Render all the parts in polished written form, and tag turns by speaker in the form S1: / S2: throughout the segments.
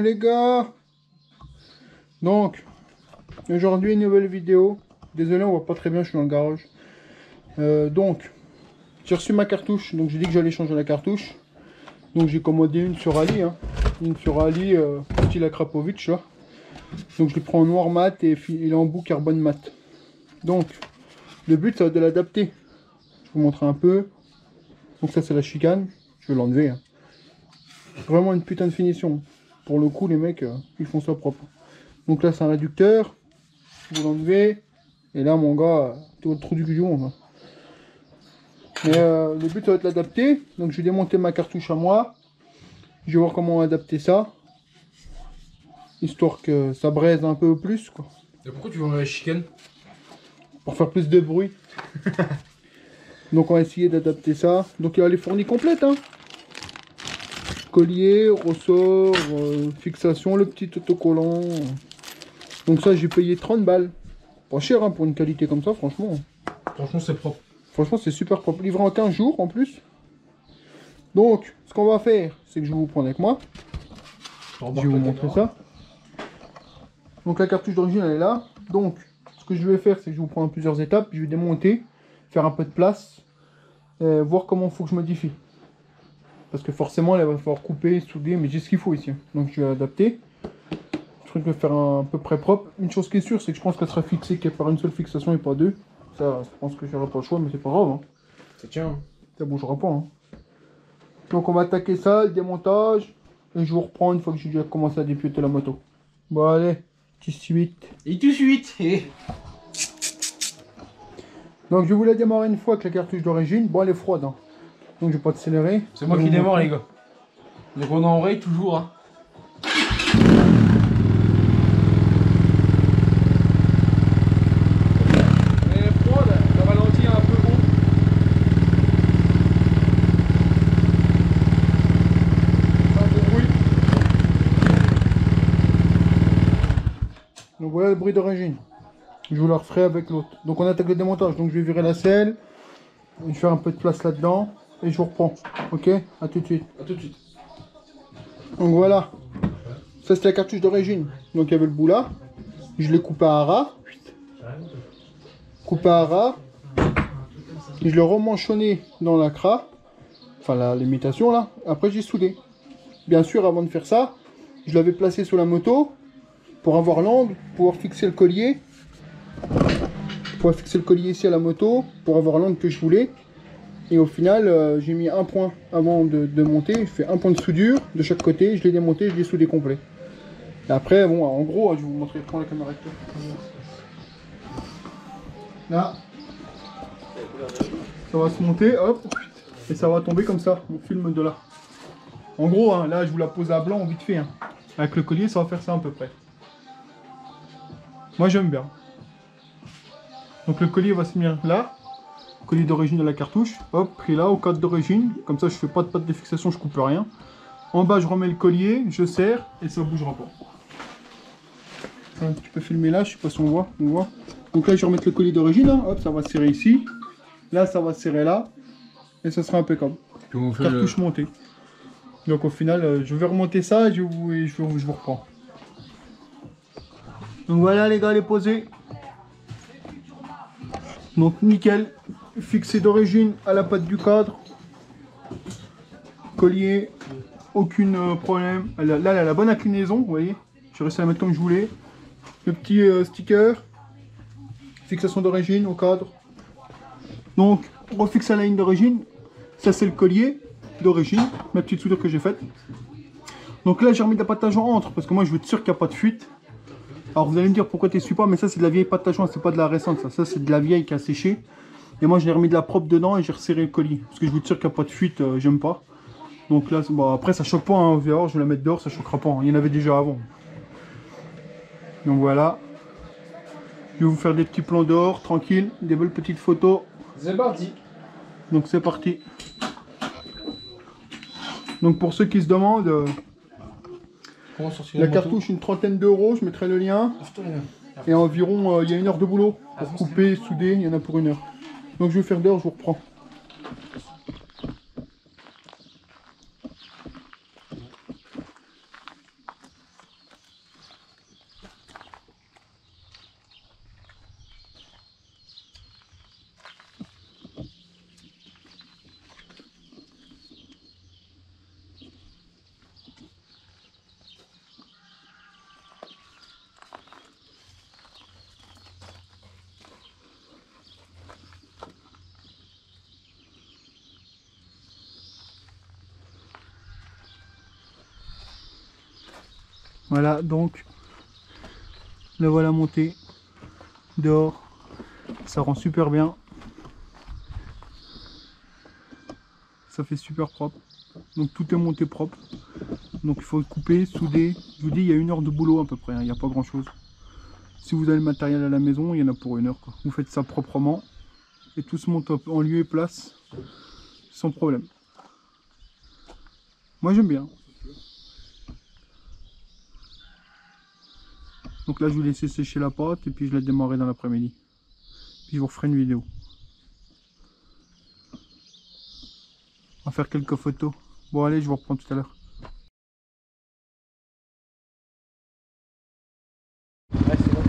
S1: les gars. Donc, aujourd'hui une nouvelle vidéo. Désolé, on voit pas très bien, je suis dans le garage. Donc, j'ai reçu ma cartouche, donc j'ai dit que j'allais changer la cartouche. Donc j'ai commandé une sur Ali, hein. Une sur Ali, style Akrapovic là. Donc je le prends en noir mat et il est en bout carbone mat. Donc, le but ça va être de l'adapter. Je vous montre un peu. Donc ça c'est la chicane, je vais l'enlever. Hein. Vraiment une putain de finition. Pour le coup les mecs, ils font ça propre. Donc là c'est un réducteur, vous l'enlevez. Et là mon gars, tout le trou du guillon. Hein. Mais le but ça va être l'adapter. Donc je vais démonter ma cartouche à moi. Je vais voir comment adapter ça. Histoire que ça braise un peu plus quoi.
S2: Et pourquoi tu veux enlever la chicane?
S1: Pour faire plus de bruit. Donc on va essayer d'adapter ça. Donc il y a les fournis complètes. Hein. Collier, ressort, fixation, le petit autocollant. Donc ça j'ai payé 30 balles. Pas cher hein, pour une qualité comme ça franchement.
S2: Franchement c'est propre.
S1: Franchement c'est super propre. Livré en 15 jours en plus. Donc ce qu'on va faire c'est que je vais vous prendre avec moi. Je vais vous montrer ça. Donc la cartouche d'origine elle est là. Donc ce que je vais faire c'est que je vais vous prendre en plusieurs étapes. Je vais démonter, faire un peu de place. Voir comment il faut que je modifie. Parce que forcément, là, il va falloir couper, souder, mais j'ai ce qu'il faut ici. Donc je vais adapter. Le truc va faire à peu près propre. Une chose qui est sûre, c'est que je pense qu'elle sera fixée par une seule fixation et pas deux. Ça, je pense que j'aurai pas le choix, mais c'est pas grave. Hein.
S2: Ça tient.
S1: Ça bougera pas. Hein. Donc on va attaquer ça, le démontage. Et je vous reprends une fois que j'ai déjà commencé à dépiauter la moto. Bon allez, tout de suite.
S2: Et tout de suite.
S1: Donc je vais vous la démarrer une fois avec la cartouche d'origine. Bon, elle est froide. Hein. Donc je vais pas accélérer.
S2: C'est moi qui démarre les gars. Donc on enraye toujours. Hein. Elle est froide, ça ralentit un peu haut.
S1: Un peu bruit. Donc voilà le bruit d'origine. Je vous le referai avec l'autre. Donc on attaque le démontage. Donc je vais virer la selle. Je vais faire un peu de place là-dedans. Et je vous reprends. Ok? A tout de suite.
S2: A tout de suite.
S1: Donc voilà. Ça c'est la cartouche d'origine. Donc il y avait le bout là. Je l'ai coupé à ras. Coupé à ras. Je l'ai remanchonné dans la cra. Enfin l'imitation là. Après j'ai soudé. Bien sûr avant de faire ça, je l'avais placé sur la moto. Pour avoir l'angle. Pouvoir fixer le collier. Pour fixer le collier ici à la moto. Pour avoir l'angle que je voulais. Et au final, j'ai mis un point avant de monter. Je fais un point de soudure de chaque côté. Je l'ai démonté, je l'ai soudé complet. Et après, bon, en gros, je vais vous montrer quand la caméra est là. Ça va se monter, hop. Et ça va tomber comme ça. On filme de là. En gros, hein, là, je vous la pose à blanc vite fait. Hein. Avec le collier, ça va faire ça à peu près. Moi, j'aime bien. Donc le collier va se mettre là. Collier d'origine de la cartouche, hop, pris là au cadre d'origine, comme ça je fais pas de patte de fixation, je coupe rien. En bas je remets le collier, je serre et ça bougera pas. Tu peux filmer là, je sais pas si on voit, Donc là je vais remettre le collier d'origine, hein. Hop, ça va serrer ici, là ça va serrer là, et ça sera impeccable. Cartouche montée. Donc au final je vais remonter ça et je vous reprends. Donc voilà les gars, les posés. Donc nickel. Fixé d'origine à la patte du cadre. Collier, aucun problème. Là, elle a la bonne inclinaison, vous voyez. J'ai réussi à la mettre comme je voulais. Le petit sticker. Fixation d'origine au cadre. Donc, on refixe la ligne d'origine. Ça, c'est le collier d'origine. Ma petite soudure que j'ai faite. Donc là, j'ai remis de la pâte à joint entre. Parce que moi, je veux être sûr qu'il n'y a pas de fuite. Alors, vous allez me dire pourquoi tu n'essuies pas. Mais ça, c'est de la vieille pâte à joint. C'est pas de la récente. Ça c'est de la vieille qui a séché. Et moi, j'ai remis de la propre dedans et j'ai resserré le collier. Parce que je veux être sûr qu'il n'y a pas de fuite, j'aime pas. Donc là, bon, après, ça choque pas. Hein, vous allez voir, je vais la mettre dehors, ça choquera pas. Hein. Il y en avait déjà avant. Donc voilà. Je vais vous faire des petits plans dehors, tranquille. Des belles petites photos.
S2: C'est parti.
S1: Donc c'est parti. Donc pour ceux qui se demandent, la cartouche, une trentaine d'euros. Je mettrai le lien. Et environ, il y a 1 heure de boulot. Pour couper, souder, il y en a pour 1 heure. Donc je vais faire dehors, je vous reprends. Voilà, donc la voilà montée dehors, ça rend super bien, ça fait super propre, donc tout est monté propre, donc il faut couper, souder. Je vous dis, il y a 1 heure de boulot à peu près, hein, il n'y a pas grand chose. Si vous avez le matériel à la maison, il y en a pour 1 heure, quoi. Vous faites ça proprement et tout se monte en lieu et place sans problème. Moi j'aime bien. Donc là je vais laisser sécher la pâte et puis je la démarrer dans l'après-midi. Puis je vous referai une vidéo. On va faire quelques photos. Bon allez, je vous reprends tout à l'heure.
S2: Ouais, c'est bon.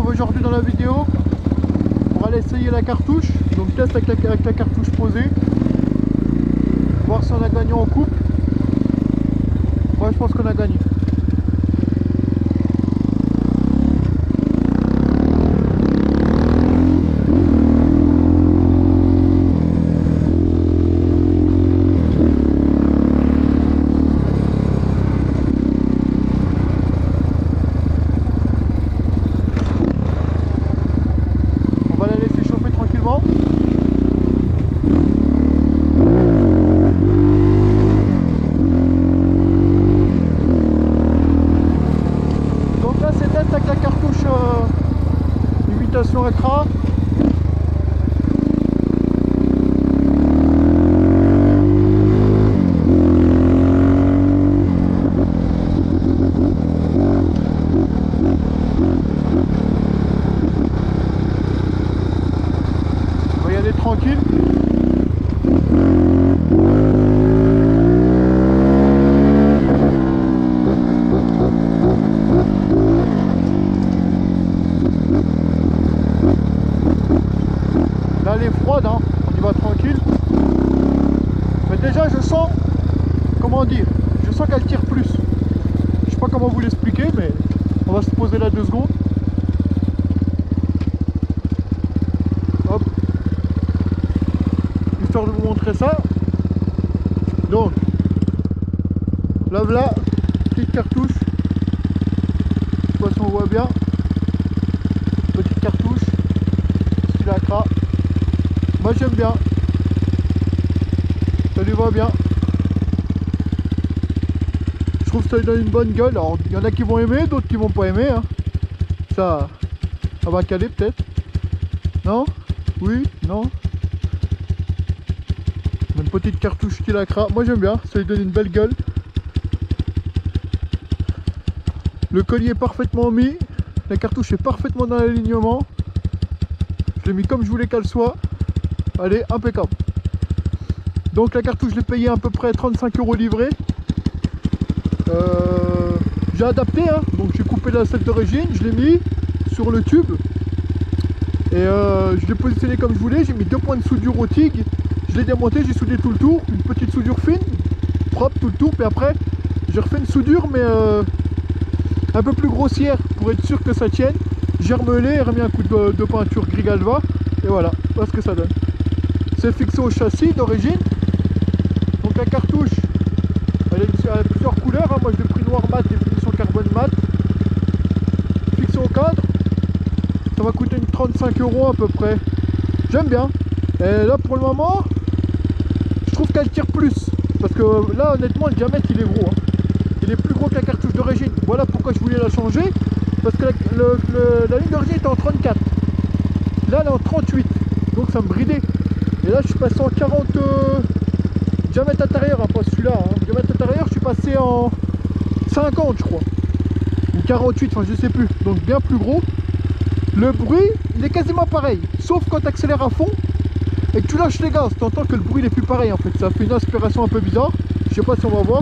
S1: Aujourd'hui dans la vidéo, on va aller essayer la cartouche, donc test avec la cartouche posée, voir si on a gagné en coupe. Moi je pense qu'on a gagné. Accra. On va y aller tranquille. Là elle est froide, hein. On y va tranquille. Mais déjà je sens, comment dire, je sens qu'elle tire plus. Je sais pas comment vous l'expliquer, mais on va se poser là 2 secondes. Hop. Histoire de vous montrer ça. Donc, là voilà, petite cartouche. Je sais pas si on voit bien. Petite cartouche, style Accra. Moi j'aime bien, ça lui va bien. Je trouve que ça lui donne une bonne gueule. Alors il y en a qui vont aimer, d'autres qui vont pas aimer, hein. Ça va caler peut-être. Non? Oui? Non? Une petite cartouche qui la cra. Moi j'aime bien, ça lui donne une belle gueule. Le collier est parfaitement mis, la cartouche est parfaitement dans l'alignement. Je l'ai mis comme je voulais qu'elle soit. Allez, impeccable. Donc la cartouche, je l'ai payée à peu près 35 € livré. J'ai adapté, hein. Donc j'ai coupé la selle d'origine, je l'ai mis sur le tube. Et je l'ai positionné comme je voulais. J'ai mis 2 points de soudure au TIG. Je l'ai démonté, j'ai soudé tout le tour. Une petite soudure fine, propre tout le tour. Puis après, j'ai refait une soudure, mais un peu plus grossière pour être sûr que ça tienne. J'ai remeulé, remis un coup de peinture gris galva. Et voilà, voilà ce que ça donne. C'est fixé au châssis d'origine. Donc la cartouche, elle a plusieurs couleurs, hein. Moi je l'ai pris noir mat et finition carbone mat. Fixé au cadre. Ça va coûter une 35 € à peu près. J'aime bien. Et là pour le moment, je trouve qu'elle tire plus. Parce que là honnêtement le diamètre il est gros, hein. Il est plus gros que la cartouche d'origine. Voilà pourquoi je voulais la changer. Parce que la ligne d'origine était en 34. Là elle est en 38. Donc ça me bridait. Et là je suis passé en 40 diamètre intérieur, hein, pas celui-là, hein. Diamètre intérieur je suis passé en 50 je crois. Ou 48, enfin je sais plus. Donc bien plus gros. Le bruit il est quasiment pareil. Sauf quand tu accélères à fond et que tu lâches les gaz, tu entends que le bruit n'est plus pareil en fait. Ça fait une aspiration un peu bizarre. Je sais pas si on va voir.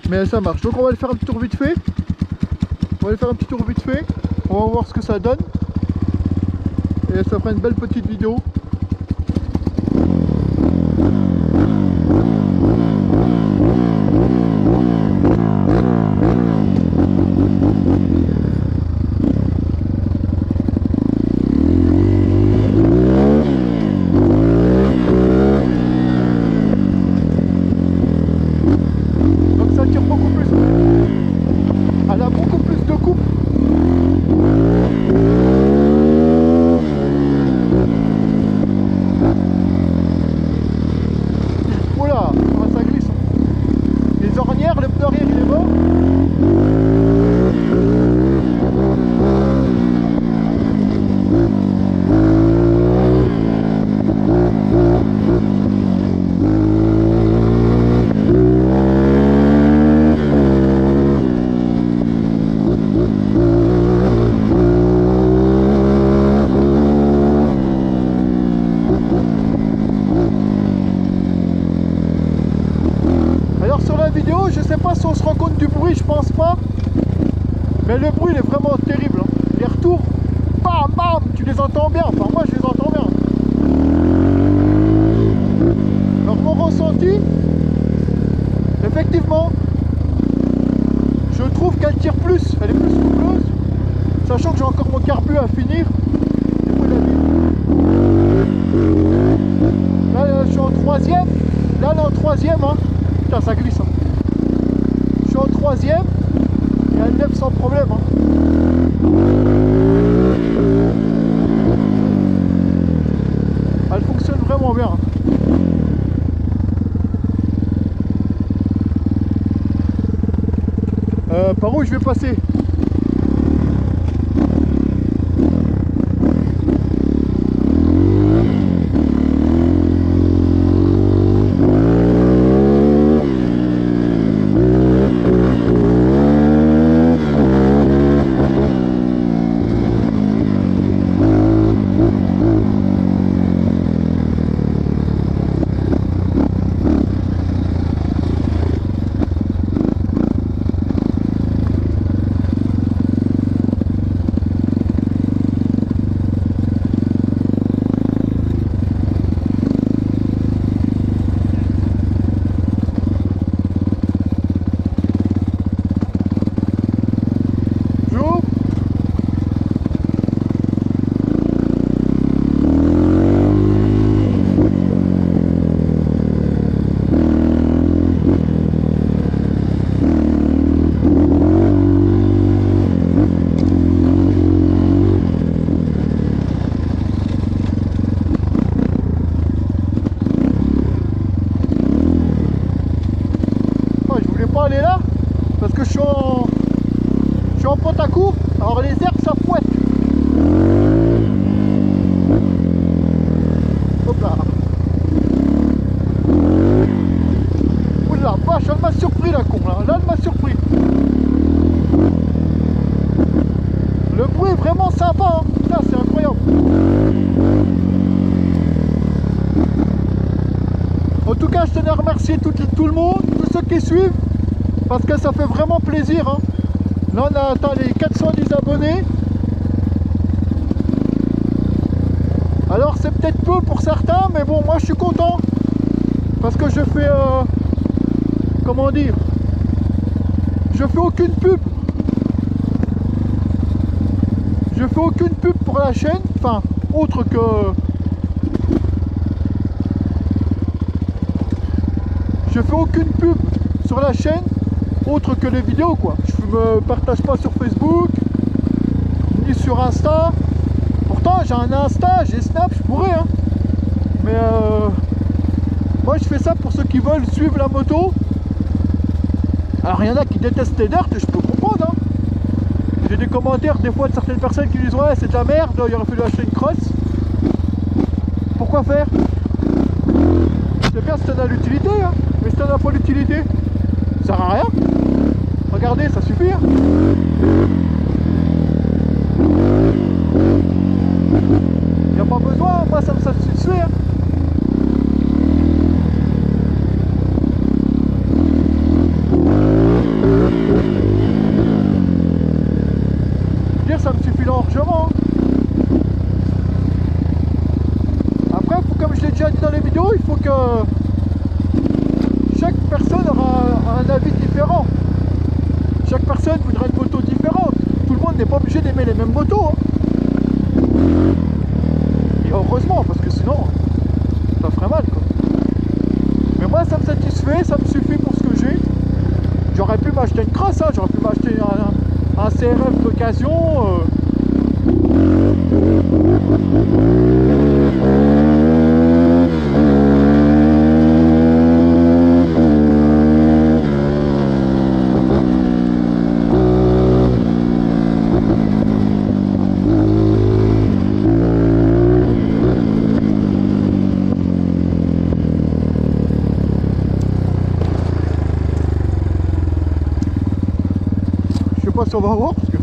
S1: Mais ça marche. Donc on va aller faire un petit tour vite fait. On va aller faire un petit tour vite fait. On va voir ce que ça donne. Et ça fera une belle petite vidéo. Je sais pas si on se rend compte du bruit, je pense pas. Mais le bruit il est vraiment terrible. Les retours, bam bam, tu les entends bien. Enfin moi je les entends bien. Alors mon ressenti, effectivement, je trouve qu'elle tire plus, elle est plus coupleuse. Sachant que j'ai encore mon carbu à finir. Là je suis en troisième. Là elle est en troisième. Hein. Putain ça glisse. Hein. Je suis en troisième et elle lève sans problème. Hein. Elle fonctionne vraiment bien. Par où je vais passer? Aller là parce que je suis en pente à court, alors les herbes ça fouette. Hop là. Oula vache, elle m'a surpris la con là, elle m'a surpris. Le bruit est vraiment sympa, hein. Putain, c'est incroyable. En tout cas je tenais à remercier tout le monde, tous ceux qui suivent. Parce que ça fait vraiment plaisir. Hein. Là on a atteint les 410 abonnés. Alors c'est peut-être peu pour certains, mais bon moi je suis content. Parce que je fais... comment dire? Je fais aucune pub. Je fais aucune pub pour la chaîne. Enfin, autre que... Je fais aucune pub sur la chaîne. Autre que les vidéos quoi. Je me partage pas sur Facebook ni sur Insta. Pourtant j'ai un Insta, j'ai Snap, je pourrais hein. Mais moi je fais ça pour ceux qui veulent suivre la moto. Alors il y en a qui détestent les dirt, je peux comprendre hein. J'ai des commentaires des fois de certaines personnes qui disent ouais c'est de la merde, il aurait fallu acheter une crosse. Pourquoi faire? C'est bien si t'en as l'utilité hein. Mais si t'en as pas l'utilité, ça sert à rien. Regardez, ça suffit. Hein. Il n'y a pas besoin, moi ça me satisfait. Hein. Donc chaque personne aura un avis différent. Chaque personne voudra une moto différente. Tout le monde n'est pas obligé d'aimer les mêmes motos. Hein. Et heureusement, parce que sinon, ça ferait mal quoi. Mais moi ça me satisfait, ça me suffit pour ce que j'ai. J'aurais pu m'acheter une crosse, hein. J'aurais pu m'acheter un CRF d'occasion. Si on va voir parce que...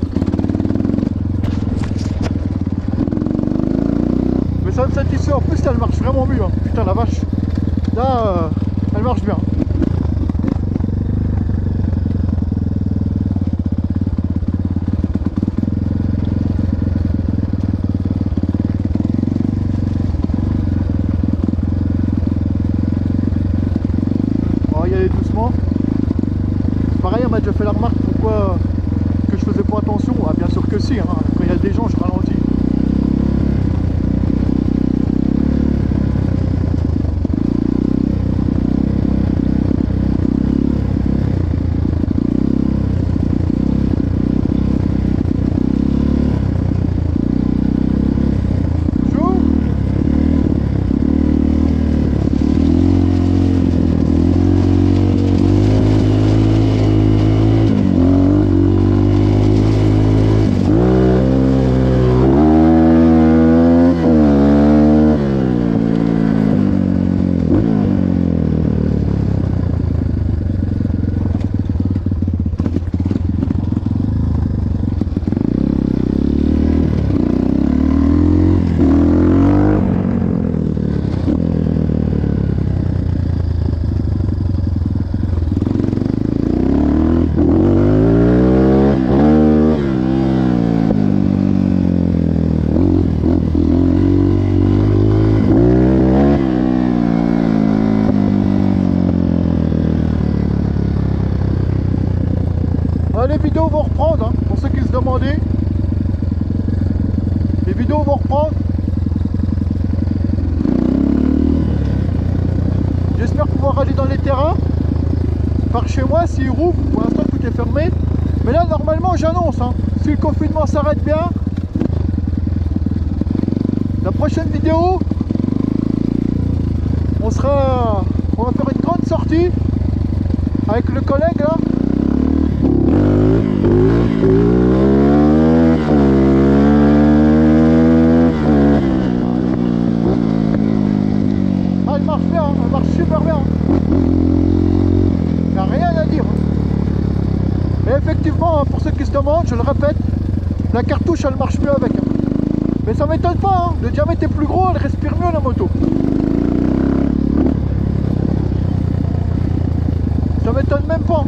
S1: Mais ça me satisfait, en plus elle marche vraiment mieux hein. Putain la vache. Là elle marche bien. On va y aller doucement. C'est pareil, on m'a déjà fait la remarque pourquoi je faisais pas attention. Ah, bien sûr que si, hein. Quand il y a des gens je ralentis. Les vidéos vont reprendre, hein, pour ceux qui se demandaient. Les vidéos vont reprendre. J'espère pouvoir aller dans les terrains. Par chez moi, s'ils rouvrent, pour l'instant tout est fermé. Mais là, normalement, j'annonce, hein, si le confinement s'arrête bien, la prochaine vidéo, on va faire une grande sortie avec le collègue là. Ah, elle marche bien, elle marche super bien. Il n'y a rien à dire. Et effectivement, pour ceux qui se demandent, je le répète, la cartouche elle marche mieux avec. Mais ça m'étonne pas, hein. Le diamètre est plus gros, elle respire mieux la moto. Ça m'étonne même pas.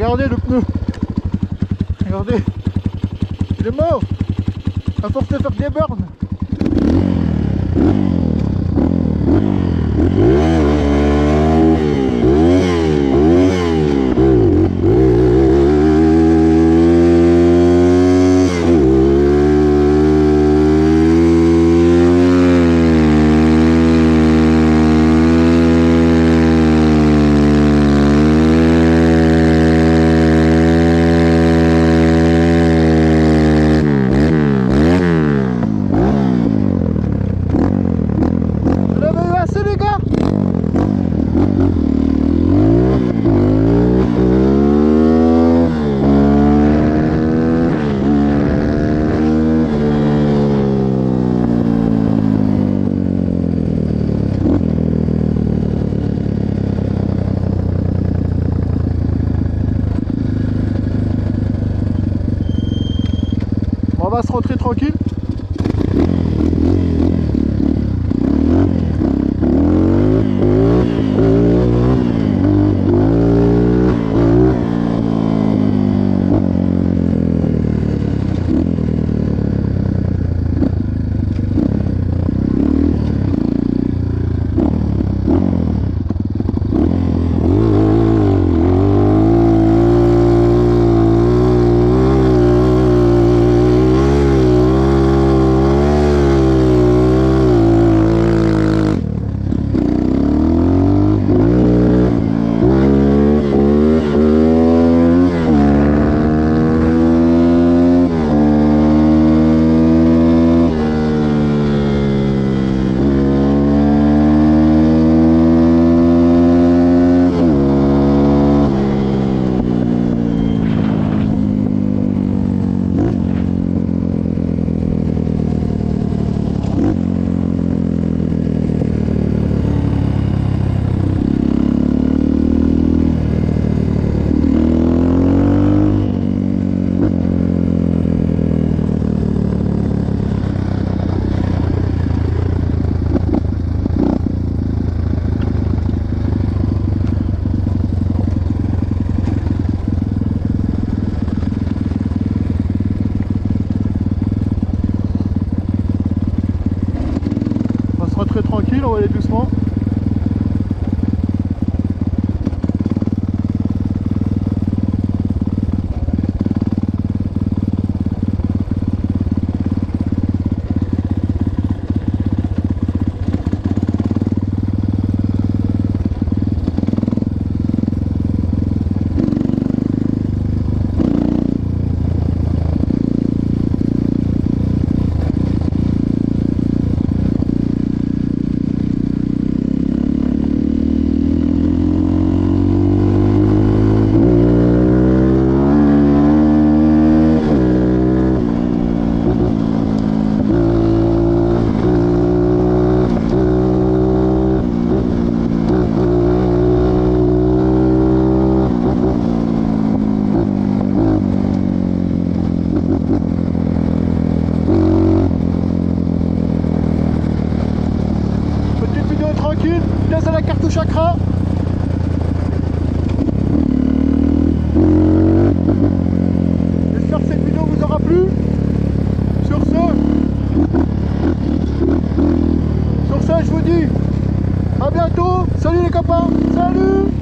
S1: Regardez le pneu. Regardez. Il est mort. À force de faire des burns. On va se rentrer tranquille. Très tranquille, on va aller doucement. Tranquille, laisse à la cartouche à crin. J'espère que cette vidéo vous aura plu. Sur ce, je vous dis à bientôt. Salut les copains, salut.